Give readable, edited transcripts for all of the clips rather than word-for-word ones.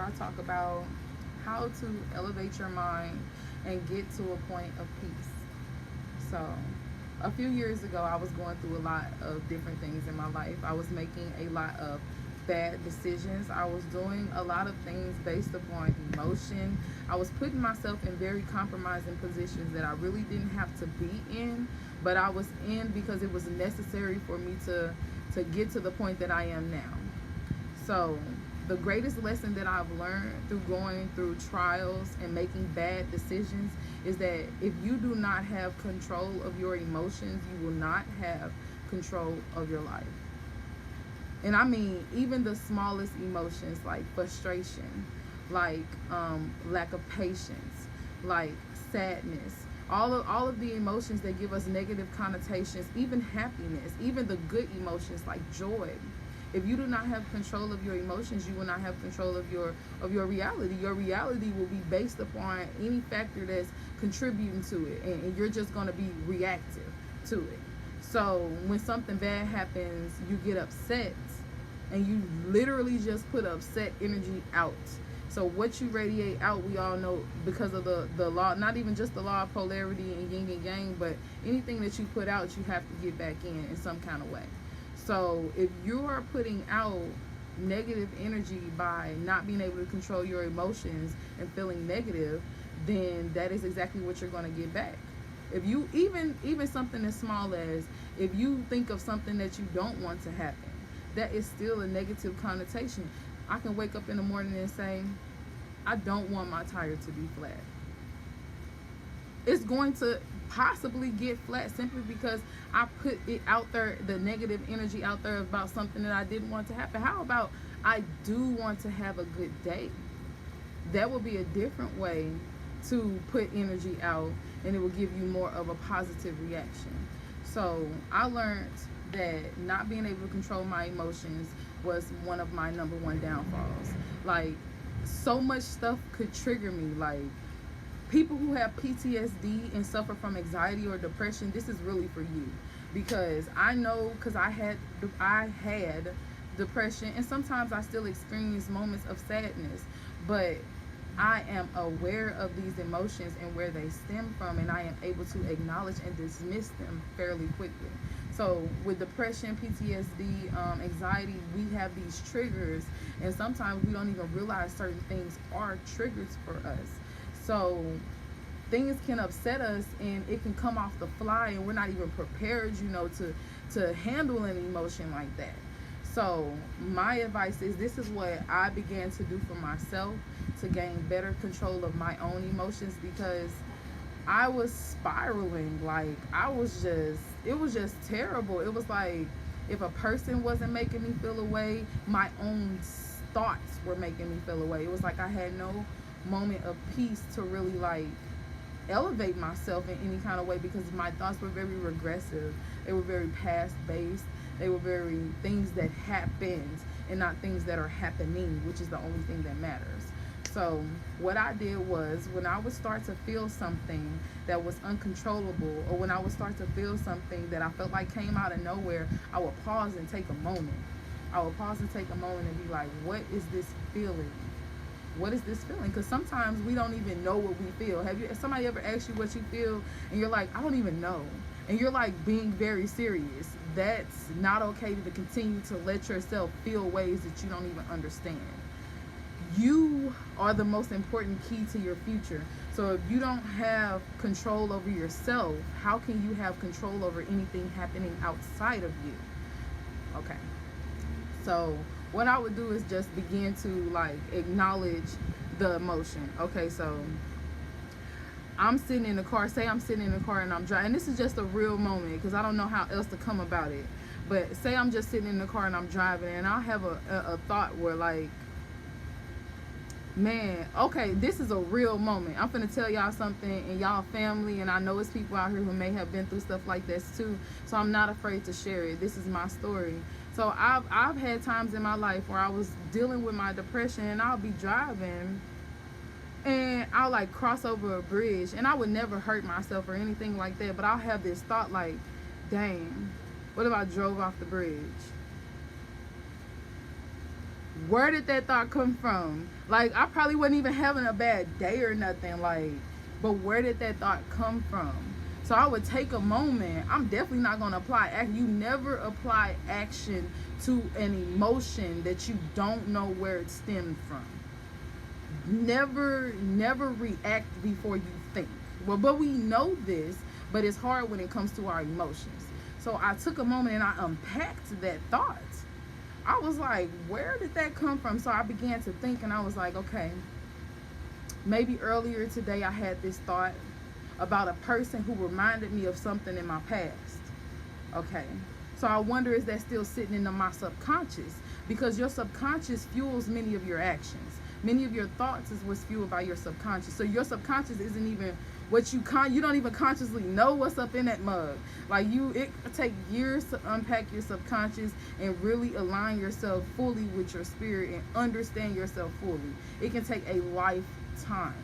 I talk about how to elevate your mind and get to a point of peace. So, a few years ago, I was going through a lot of different things in my life. I was making a lot of bad decisions. I was doing a lot of things based upon emotion. I was putting myself in very compromising positions that I really didn't have to be in, but I was in because it was necessary for me to get to the point that I am now. So, the greatest lesson that I've learned through going through trials and making bad decisions is that if you do not have control of your emotions, you will not have control of your life. And I mean, even the smallest emotions like frustration, like lack of patience, like sadness, all of the emotions that give us negative connotations, even happiness, even the good emotions like joy. If you do not have control of your emotions, you will not have control of your reality. Your reality will be based upon any factor that's contributing to it, and you're just going to be reactive to it. So when something bad happens, you get upset, and you literally just put upset energy out. So what you radiate out, we all know, because of the law, not even just the law of polarity and yin and yang, but anything that you put out, you have to get back in some kind of way. So if you are putting out negative energy by not being able to control your emotions and feeling negative, then that is exactly what you're going to get back. If you even something as small as, if you think of something that you don't want to happen, that is still a negative connotation. I can wake up in the morning and say, I don't want my tire to be flat. It's going to possibly get flat simply because I put it out there, the negative energy out there about something that I didn't want to happen. How about I do want to have a good day? That will be a different way to put energy out, and it will give you more of a positive reaction. So I learned that not being able to control my emotions was one of my number one downfalls. Like, so much stuff could trigger me. Like, people who have PTSD and suffer from anxiety or depression, this is really for you, because I know, because I had depression, and sometimes I still experience moments of sadness, but I am aware of these emotions and where they stem from, and I am able to acknowledge and dismiss them fairly quickly. So with depression, PTSD, anxiety, we have these triggers, and sometimes we don't even realize certain things are triggers for us. So things can upset us, and it can come off the fly, and we're not even prepared, to handle an emotion like that. So my advice is, this is what I began to do for myself to gain better control of my own emotions, because I was spiraling. Like, it was just terrible. It was like, if a person wasn't making me feel away, my own thoughts were making me feel away. It was like I had no moment of peace to really, like, elevate myself in any kind of way, because my thoughts were very regressive. They were very past based. They were very things that happened, and not things that are happening, which is the only thing that matters. So what I did was, when I would start to feel something that was uncontrollable, or when I would start to feel something that I felt like came out of nowhere, I would pause and take a moment. I would pause and take a moment and be like, what is this feeling? What is this feeling? Because sometimes we don't even know what we feel. Somebody ever asked you what you feel, and you're like, I don't even know, and you're like being very serious? That's not okay to continue to let yourself feel ways that you don't even understand. You are the most important key to your future. So if you don't have control over yourself, how can you have control over anything happening outside of you? Okay. So what I would do is just begin to, like, acknowledge the emotion. Okay, so I'm sitting in the car. Say I'm sitting in the car and I'm driving. And this is just a real moment, because I don't know how else to come about it. But say I'm just sitting in the car and I'm driving, and I'll have a thought where, like, man, okay, this is a real moment. I'm finna tell y'all something, and y'all family, and I know it's people out here who may have been through stuff like this too. So I'm not afraid to share it. This is my story. So I've had times in my life where I was dealing with my depression, and I'll be driving, and I'll, like, cross over a bridge, and I would never hurt myself or anything like that, but I'll have this thought like, dang, what if I drove off the bridge? Where did that thought come from? Like, I probably wasn't even having a bad day or nothing, like, but where did that thought come from? So I would take a moment. I'm definitely not going to apply action. You never apply action to an emotion that you don't know where it stemmed from. Never react before you think. Well, but we know this, but it's hard when it comes to our emotions. So I took a moment and I unpacked that thought. I was like, where did that come from? So I began to think, and I was like, okay, maybe earlier today I had this thought about a person who reminded me of something in my past. Okay, so I wonder, is that still sitting in my subconscious? Because your subconscious fuels many of your actions. Many of your thoughts is what's fueled by your subconscious. So your subconscious isn't even what you don't even consciously know what's up in that mug. Like, it take years to unpack your subconscious and really align yourself fully with your spirit and understand yourself fully. It can take a lifetime.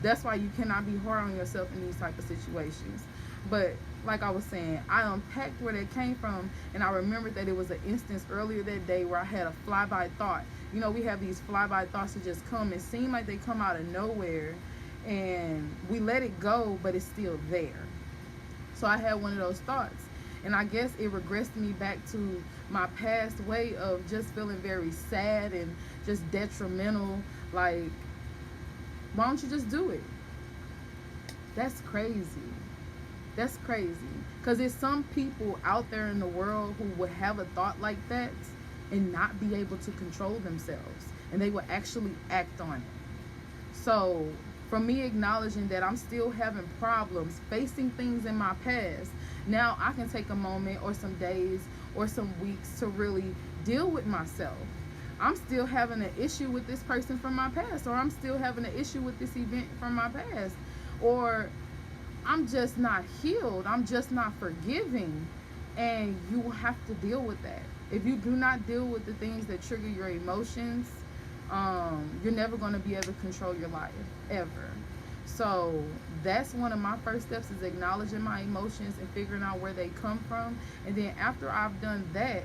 That's why you cannot be hard on yourself in these type of situations. But like I was saying, I unpacked where that came from, and I remembered that it was an instance earlier that day where I had a flyby thought. You know, we have these flyby thoughts that just come and seem like they come out of nowhere, and we let it go, but it's still there. So I had one of those thoughts, and I guess it regressed me back to my past way of just feeling very sad and just detrimental. Like, why don't you just do it? That's crazy. That's crazy. Because there's some people out there in the world who would have a thought like that and not be able to control themselves, and they will actually act on it. So from me acknowledging that I'm still having problems facing things in my past, now I can take a moment or some days or some weeks to really deal with myself. I'm still having an issue with this person from my past, or I'm still having an issue with this event from my past, or I'm just not healed, I'm just not forgiving, and you have to deal with that. If you do not deal with the things that trigger your emotions, you're never going to be able to control your life, ever. So that's one of my first steps, is acknowledging my emotions and figuring out where they come from. And then after I've done that,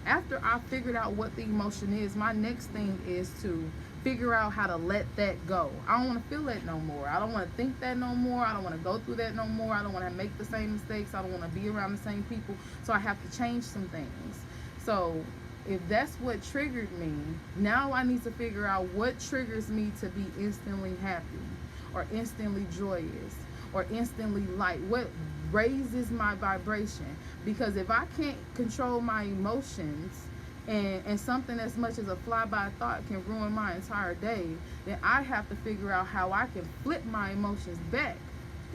after I figured out what the emotion is, my next thing is to figure out how to let that go. I don't want to feel that no more. I don't want to think that no more. I don't want to go through that no more. I don't want to make the same mistakes. I don't want to be around the same people. So I have to change some things. So if that's what triggered me, now I need to figure out what triggers me to be instantly happy, or instantly joyous, or instantly light. What raises my vibration? Because if I can't control my emotions, and something as much as a flyby thought can ruin my entire day, then I have to figure out how I can flip my emotions back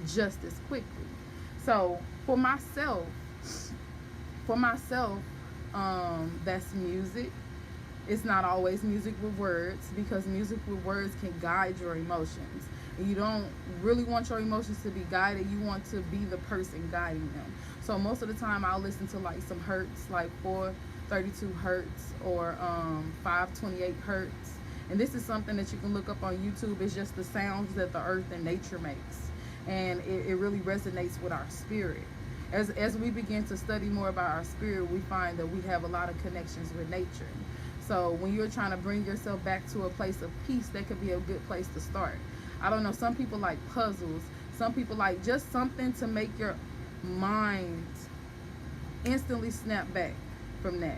just as quickly. So for myself, that's music. It's not always music with words, because music with words can guide your emotions. And you don't really want your emotions to be guided. You want to be the person guiding them. So most of the time I'll listen to like some hertz, like 432 hertz or 528 hertz. And this is something that you can look up on YouTube. It's just the sounds that the earth and nature makes. And it really resonates with our spirit. As we begin to study more about our spirit, we find that we have a lot of connections with nature. So when you're trying to bring yourself back to a place of peace, that could be a good place to start. I don't know, some people like puzzles. Some people like just something to make your mind instantly snap back from that.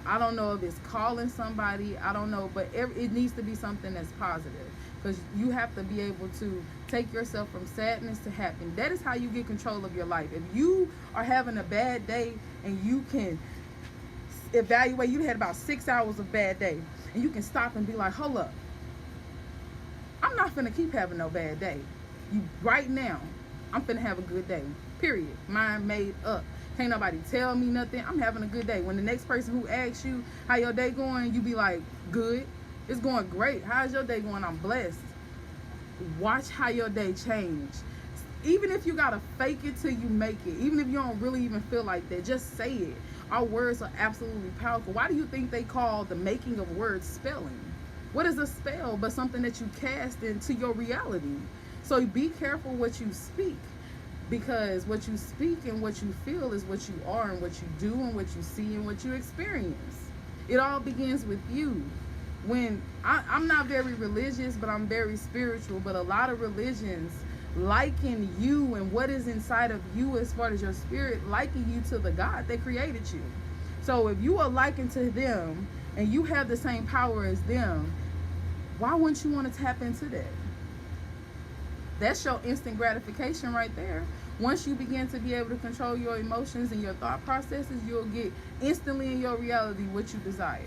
I don't know if it's calling somebody. I don't know, but it needs to be something that's positive, because you have to be able to take yourself from sadness to happiness. That is how you get control of your life. If you are having a bad day and you can evaluate, you had about 6 hours of bad day, and you can stop and be like, hold up, I'm not finna keep having no bad day. Right now, I'm finna have a good day, period. Mind made up. Can't nobody tell me nothing. I'm having a good day. When the next person who asks you how your day going, you be like, good. It's going great. How's your day going? I'm blessed. Watch how your day change. Even if you gotta fake it till you make it, even if you don't really even feel like that, just say it. Our words are absolutely powerful. Why do you think they call the making of words spelling? What is a spell but something that you cast into your reality? So be careful what you speak, because what you speak and what you feel is what you are, and what you do and what you see and what you experience. It all begins with you. When I'm not very religious, but I'm very spiritual. But a lot of religions liken you and what is inside of you as far as your spirit, liken you to the God that created you. So if you are likened to them and you have the same power as them, why wouldn't you want to tap into that? That's your instant gratification right there. Once you begin to be able to control your emotions and your thought processes, you'll get instantly in your reality what you desire.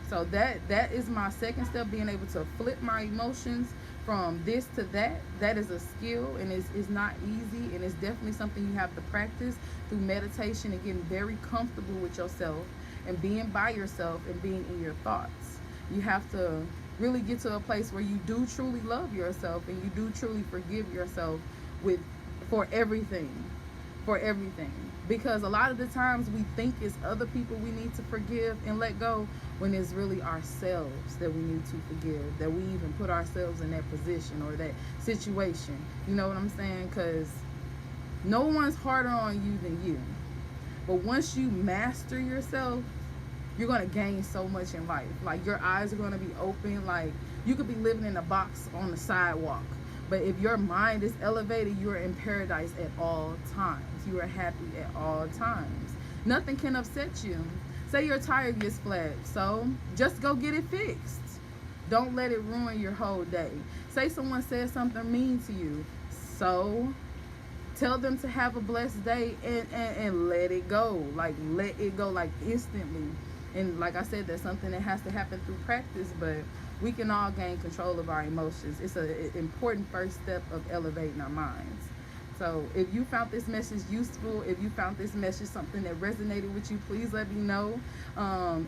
So that is my second step, being able to flip my emotions from this to that. That is a skill, and it's not easy, and it's definitely something you have to practice through meditation and getting very comfortable with yourself and being by yourself and being in your thoughts. You have to really get to a place where you do truly love yourself and you do truly forgive yourself for everything. Because a lot of the times we think it's other people we need to forgive and let go, when it's really ourselves that we need to forgive, that we even put ourselves in that position or that situation. You know what I'm saying? Because no one's harder on you than you. But once you master yourself, you're going to gain so much in life. Like, your eyes are going to be open. Like, you could be living in a box on the sidewalk, but if your mind is elevated, you are in paradise at all times. You are happy at all times. Nothing can upset you. Say your tire gets flat, so just go get it fixed. Don't let it ruin your whole day. Say someone said something mean to you, so tell them to have a blessed day and let it go. Like, let it go, like, instantly. And like I said, that's something that has to happen through practice, but we can all gain control of our emotions. It's an important first step of elevating our minds. So if you found this message useful, if you found this message something that resonated with you, please let me know.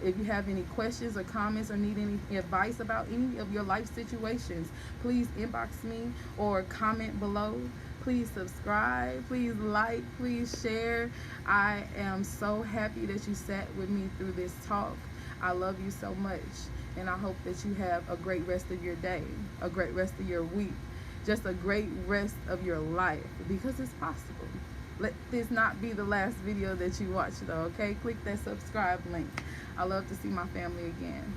If you have any questions or comments or need any advice about any of your life situations, please inbox me or comment below. Please subscribe, please like, please share. I am so happy that you sat with me through this talk. I love you so much, and I hope that you have a great rest of your day, a great rest of your week, just a great rest of your life, because it's possible. Let this not be the last video that you watch though, okay? Click that subscribe link. I love to see my family again.